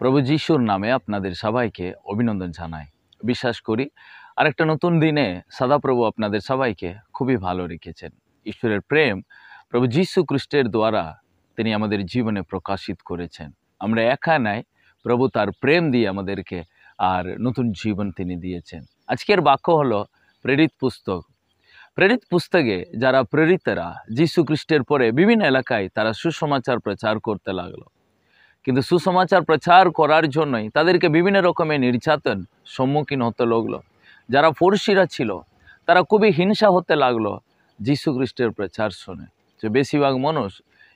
প্রভু যিশুর নামে আপনাদের সবাইকে অভিনন্দন জানাই। বিশ্বাস করি আরেকটা নতুন দিনে সদাপ্রভু আপনাদের সবাইকে খুবই ভালো রেখেছেন। ঈশ্বরের প্রেম প্রভু যিশু খ্রিস্টের দ্বারা তিনি আমাদের জীবনে প্রকাশিত করেছেন। আমরা একা নাই, প্রভু তার প্রেম দিয়ে আমাদেরকে আর নতুন জীবন তিনি দিয়েছেন। আজকের বাক্য হলো প্রেরিত পুস্তক। প্রেরিত পুস্তকে যারা প্রেরিতরা যিশু খ্রিস্টের পরে বিভিন্ন এলাকায় তারা সুসমাচার প্রচার করতে লাগলো, কিন্তু সুসমাচার প্রচার করার জন্যই তাদেরকে বিভিন্ন রকমের নির্যাতন সম্মুখীন হতে লাগলো। যারা ফরসিরা ছিল তারা খুবই হিংসা হতে লাগলো যিশু খ্রিস্টের প্রচার শুনে। যে বেশিরভাগ মানুষ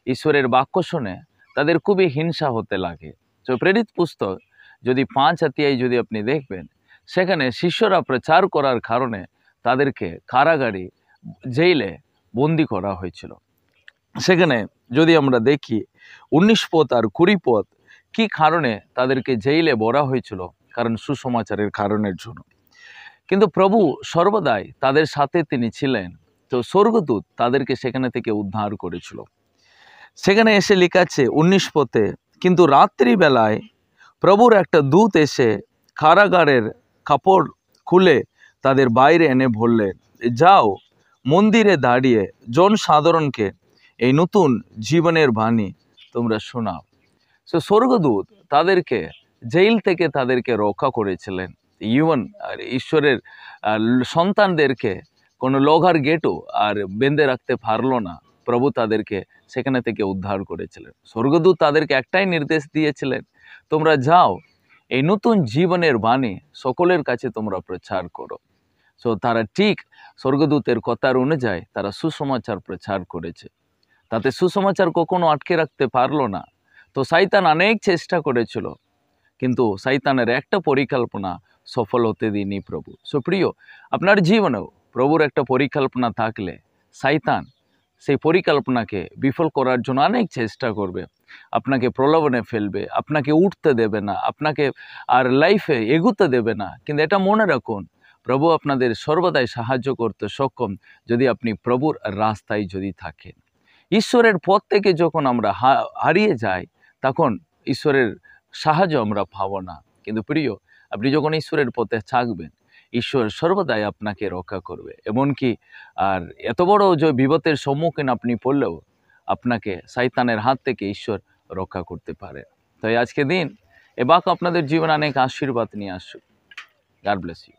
ঈশ্বরের বাক্য শুনে তাদের খুবই হিংসা হতে লাগে। তো প্রেরিত পুস্তক যদি 5 অধ্যায় যদি আপনি দেখবেন, সেখানে শিষ্যরা প্রচার করার কারণে তাদেরকে কারাগারে জেলে বন্দি করা হয়েছিল। সেখানে যদি আমরা দেখি 19 পদ আর 20 পদ কি কারণে তাদেরকে জেলে ভরা হয়েছিল, কারণ সুসমাচারের কারণের জন্য। কিন্তু প্রভু সর্বদাই তাদের সাথে তিনি ছিলেন। তো স্বর্গদূত তাদেরকে সেখানে থেকে উদ্ধার করেছিল। সেখানে এসে লেখা আছে 19 পদে, কিন্তু রাত্রিবেলায় প্রভুর একটা দূত এসে কারাগারের কাপড় খুলে তাদের বাইরে এনে বললেন, যাও মন্দিরে দাঁড়িয়ে জনসাধারণকে এই নতুন জীবনের বাণী তোমরা শোনাও। সো স্বর্গদূত তাদেরকে জেল থেকে তাদেরকে রক্ষা করেছিলেন। ইভেন ঈশ্বরের সন্তানদেরকে কোনো লোহার গেটও আর বেঁধে রাখতে পারলো না। প্রভু তাদেরকে সেখানে থেকে উদ্ধার করেছিলেন। স্বর্গদূত তাদেরকে একটাই নির্দেশ দিয়েছিলেন, তোমরা যাও এই নতুন জীবনের বাণী সকলের কাছে তোমরা প্রচার করো। সো তারা ঠিক স্বর্গদূতের কথার অনুযায়ী তারা সুসমাচার প্রচার করেছে। তাতে সুসমাচার কখনো আটকে রাখতে পারলো না। তো শয়তান অনেক চেষ্টা করেছিল, কিন্তু শয়তানের একটা পরিকল্পনা সফল হতে দিইনি প্রভু। সো প্রিয়, আপনার জীবনেও প্রভুর একটা পরিকল্পনা থাকলে শয়তান সেই পরিকল্পনাকে বিফল করার জন্য অনেক চেষ্টা করবে, আপনাকে প্রলোভনে ফেলবে, আপনাকে উঠতে দেবে না, আপনাকে আর লাইফে এগুতে দেবে না। কিন্তু এটা মনে রাখুন, প্রভু আপনাদের সর্বদাই সাহায্য করতে সক্ষম যদি আপনি প্রভুর রাস্তায় যদি থাকেন। ঈশ্বরের পথ থেকে যখন আমরা হারিয়ে যাই, তখন ঈশ্বরের সাহায্য আমরা পাবো না। কিন্তু প্রিয়, আপনি যখন ঈশ্বরের পথে থাকবেন, ঈশ্বর সর্বদাই আপনাকে রক্ষা করবে। এমনকি আর এত বড় যে বিপদের সম্মুখীন আপনি পড়লেও আপনাকে শয়তানের হাত থেকে ঈশ্বর রক্ষা করতে পারে। তাই আজকে দিন এ বাক্য আপনাদের জীবনে অনেক আশীর্বাদ নিয়ে আসুক। God bless you.